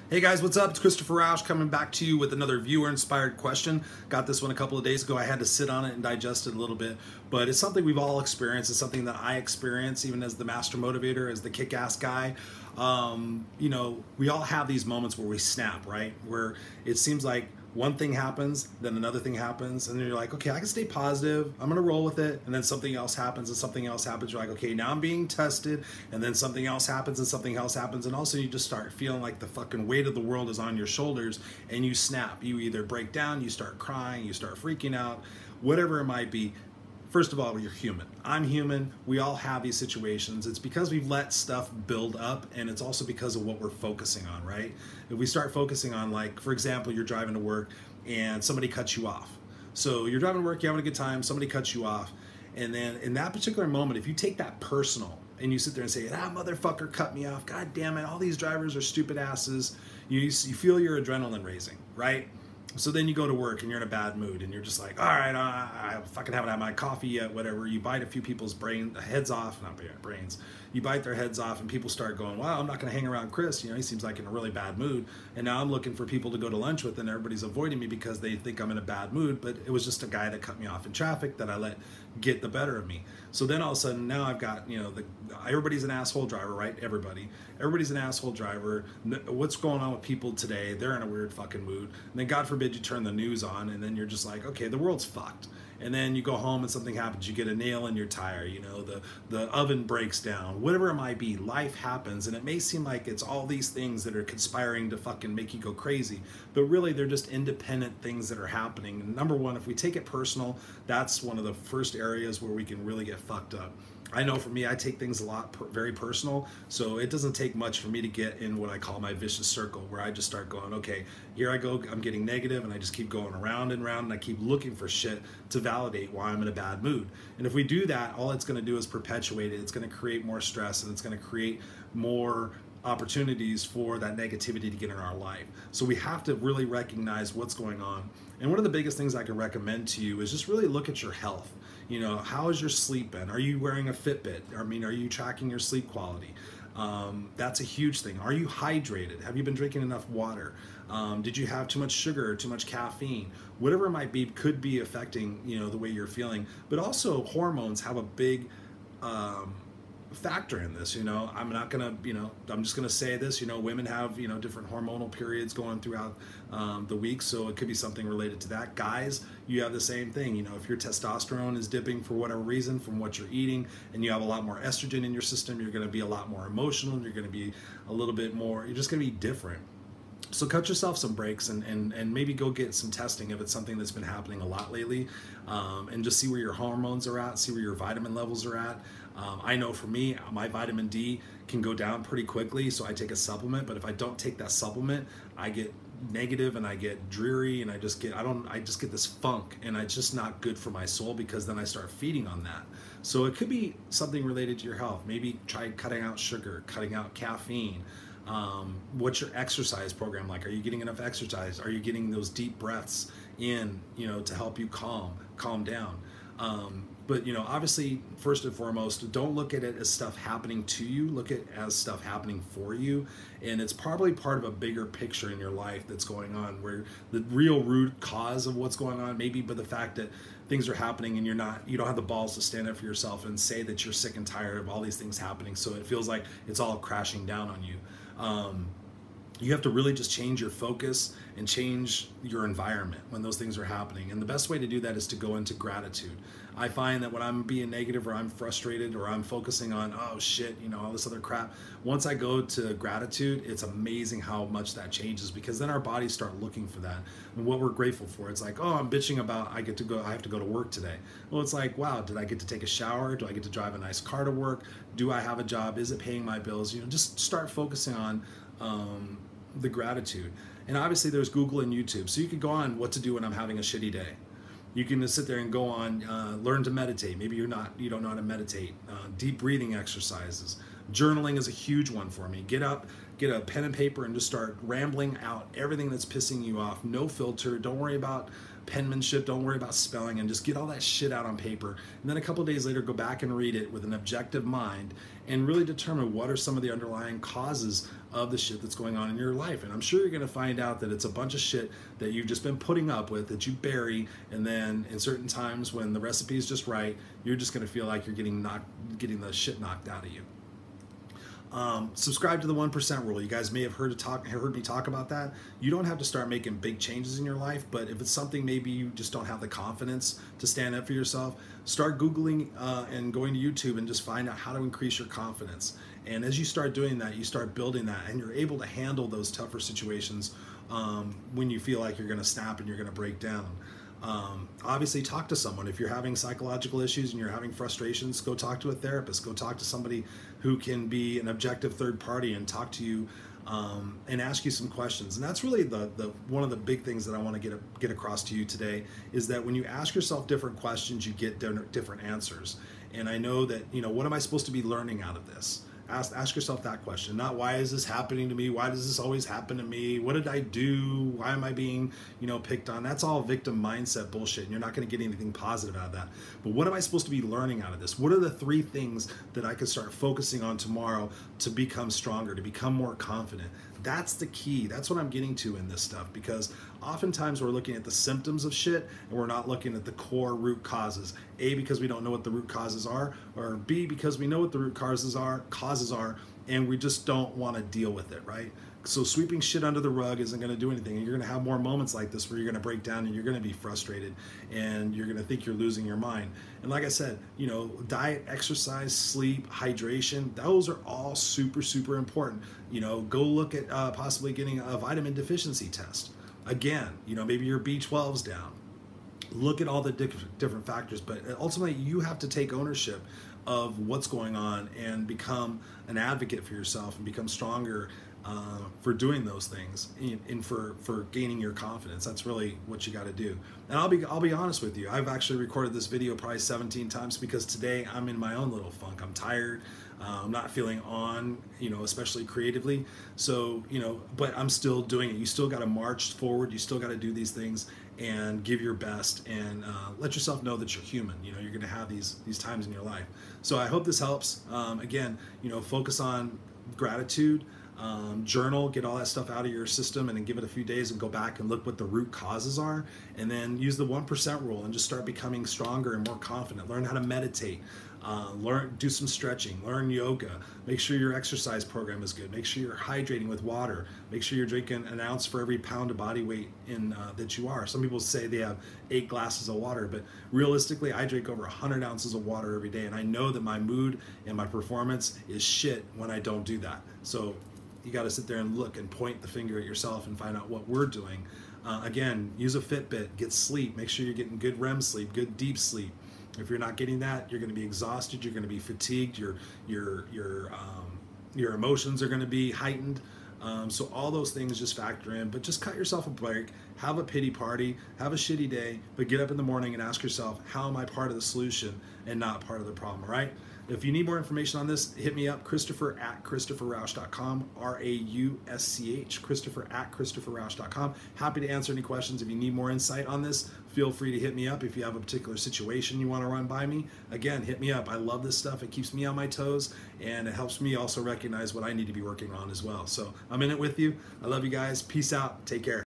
Hey guys, what's up? It's Christopher Rausch coming back to you with another viewer-inspired question. Got this one a couple of days ago. I had to sit on it and digest it a little bit, but it's something we've all experienced. It's something that I experience even as the master motivator, as the kick-ass guy. We all have these moments where we snap, right? Where it seems like one thing happens, then another thing happens, and then you're like, okay, I can stay positive, I'm gonna roll with it, and then something else happens, and something else happens, you're like, okay, now I'm being tested, and then something else happens, and something else happens, and also you just start feeling like the fucking weight of the world is on your shoulders, and you snap. You either break down, you start crying, you start freaking out, whatever it might be. First of all, you're human. I'm human. We all have these situations. It's because we've let stuff build up, and it's also because of what we're focusing on, right? If we start focusing on, like, for example, you're driving to work and somebody cuts you off. So you're driving to work, you're having a good time, somebody cuts you off, and then in that particular moment, if you take that personal and you sit there and say, that motherfucker cut me off, god damn it, all these drivers are stupid asses, you feel your adrenaline raising, right? So then you go to work and you're in a bad mood and you're just like, all right, I fucking haven't had my coffee yet, whatever. You bite a few people's heads off, not brains. You bite their heads off and people start going, wow, I'm not going to hang around Chris. You know, he seems like in a really bad mood. And now I'm looking for people to go to lunch with and everybody's avoiding me because they think I'm in a bad mood. But it was just a guy that cut me off in traffic that I let get the better of me. So then all of a sudden now I've got, everybody's an asshole driver, right? Everybody's an asshole driver. What's going on with people today? They're in a weird fucking mood. And then God forbid you turn the news on and then you're just like, okay, the world's fucked. And then you go home and something happens, you get a nail in your tire, the oven breaks down, whatever it might be, life happens. And it may seem like it's all these things that are conspiring to fucking make you go crazy, but really they're just independent things that are happening. And number one, if we take it personal, that's one of the first areas where we can really get fucked up. I know for me, I take things very personal, so it doesn't take much for me to get in what I call my vicious circle, where I just start going, okay, here I go, I'm getting negative, and I just keep going around and around, and I keep looking for shit to validate why I'm in a bad mood. And if we do that, all it's going to do is perpetuate it. It's going to create more stress, and it's going to create more opportunities for that negativity to get in our life. So we have to really recognize what's going on. And one of the biggest things I can recommend to you is just really look at your health. How is your sleep been? Are you wearing a Fitbit? Are you tracking your sleep quality? That's a huge thing. Are you hydrated? Have you been drinking enough water? Did you have too much sugar or too much caffeine? Whatever it might be could be affecting, the way you're feeling. But also hormones have a big factor in this. I'm not gonna, I'm just gonna say this, women have, different hormonal periods going throughout the week, so it could be something related to that. Guys, you have the same thing. If your testosterone is dipping for whatever reason from what you're eating, and you have a lot more estrogen in your system, you're gonna be a lot more emotional, you're gonna be a little bit more, you're just gonna be different. So cut yourself some breaks and maybe go get some testing if it's something that's been happening a lot lately, and just see where your hormones are at, see where your vitamin levels are at. I know for me, my vitamin D can go down pretty quickly, so I take a supplement, but if I don't take that supplement, I get negative and I get dreary and I just get this funk, and it's just not good for my soul because then I start feeding on that. So it could be something related to your health. Maybe try cutting out sugar, cutting out caffeine. What's your exercise program like? Are you getting enough exercise? Are you getting those deep breaths in, to help you calm down? But obviously, first and foremost, don't look at it as stuff happening to you. Look at it as stuff happening for you. And it's probably part of a bigger picture in your life that's going on, where the real root cause of what's going on maybe but the fact that things are happening and you don't have the balls to stand up for yourself and say that you're sick and tired of all these things happening. So it feels like it's all crashing down on you. You have to really just change your focus and change your environment when those things are happening. And the best way to do that is to go into gratitude. I find that when I'm being negative or I'm frustrated or I'm focusing on, oh shit, all this other crap, once I go to gratitude, it's amazing how much that changes, because then our bodies start looking for that and what we're grateful for. It's like, oh, I'm bitching about I have to go to work today. Well, it's like, wow, did I get to take a shower? Do I get to drive a nice car to work? Do I have a job? Is it paying my bills? Just start focusing on the gratitude. And obviously there's Google and YouTube, so you can go on what to do when I'm having a shitty day. You can just sit there and go on, learn to meditate. Maybe you don't know how to meditate. Deep breathing exercises. Journaling is a huge one for me. Get up, get a pen and paper and just start rambling out everything that's pissing you off. No filter. Don't worry about penmanship. Don't worry about spelling, and just get all that shit out on paper. And then a couple of days later, go back and read it with an objective mind and really determine what are some of the underlying causes of the shit that's going on in your life. And I'm sure you're going to find out that it's a bunch of shit that you've just been putting up with, that you bury, and then in certain times when the recipe is just right, you're just going to feel like you're getting the shit knocked out of you. Subscribe to the 1% rule. You guys may have heard me talk about that. You don't have to start making big changes in your life, but if it's something maybe you just don't have the confidence to stand up for yourself, start Googling and going to YouTube and just find out how to increase your confidence. And as you start doing that, you start building that, and you're able to handle those tougher situations when you feel like you're going to snap and you're going to break down. Obviously, talk to someone. If you're having psychological issues and you're having frustrations, go talk to a therapist. Go talk to somebody who can be an objective third party and talk to you and ask you some questions. And that's really the one of the big things that I want to get across to you today, is that when you ask yourself different questions, you get different answers. And I know that, what am I supposed to be learning out of this? Ask yourself that question, not why is this happening to me? Why does this always happen to me? What did I do? Why am I being, picked on? That's all victim mindset bullshit, and you're not going to get anything positive out of that. But what am I supposed to be learning out of this? What are the 3 things that I could start focusing on tomorrow to become stronger, to become more confident? That's the key. That's what I'm getting to in this stuff, because oftentimes we're looking at the symptoms of shit and we're not looking at the core root causes. A, because we don't know what the root causes are, or B, because we know what the root causes are, and we just don't want to deal with it, right? So sweeping shit under the rug isn't going to do anything. And you're going to have more moments like this where you're going to break down and you're going to be frustrated and you're going to think you're losing your mind. And like I said, diet, exercise, sleep, hydration, those are all super, super important. Go look at possibly getting a vitamin deficiency test. Again, maybe your B12's down. Look at all the different factors, but ultimately you have to take ownership of what's going on and become an advocate for yourself and become stronger for doing those things and for gaining your confidence. That's really what you got to do. And I'll be honest with you. I've actually recorded this video probably 17 times because today I'm in my own little funk. I'm tired. I'm not feeling on, especially creatively. So, but I'm still doing it. You still got to march forward. You still got to do these things and give your best and let yourself know that you're human. You're going to have these times in your life. So I hope this helps. Again, focus on gratitude. Journal, get all that stuff out of your system, and then give it a few days and go back and look what the root causes are, and then use the 1% rule and just start becoming stronger and more confident. Learn how to meditate, do some stretching, learn yoga, make sure your exercise program is good, make sure you're hydrating with water, make sure you're drinking an ounce for every pound of body weight that you are. Some people say they have 8 glasses of water, but realistically I drink over 100 ounces of water every day, and I know that my mood and my performance is shit when I don't do that. So you got to sit there and look and point the finger at yourself and find out what we're doing. Again, use a Fitbit, get sleep, make sure you're getting good REM sleep, good deep sleep. If you're not getting that, you're going to be exhausted, you're going to be fatigued, your emotions are going to be heightened. So all those things just factor in, but just cut yourself a break, have a pity party, have a shitty day, but get up in the morning and ask yourself, how am I part of the solution and not part of the problem, all right? If you need more information on this, hit me up, Christopher@ChristopherRausch.com, R-A-U-S-C-H, Christopher@ChristopherRausch.com. Happy to answer any questions. If you need more insight on this, feel free to hit me up. If you have a particular situation you want to run by me, again, hit me up. I love this stuff. It keeps me on my toes, and it helps me also recognize what I need to be working on as well. So I'm in it with you. I love you guys. Peace out. Take care.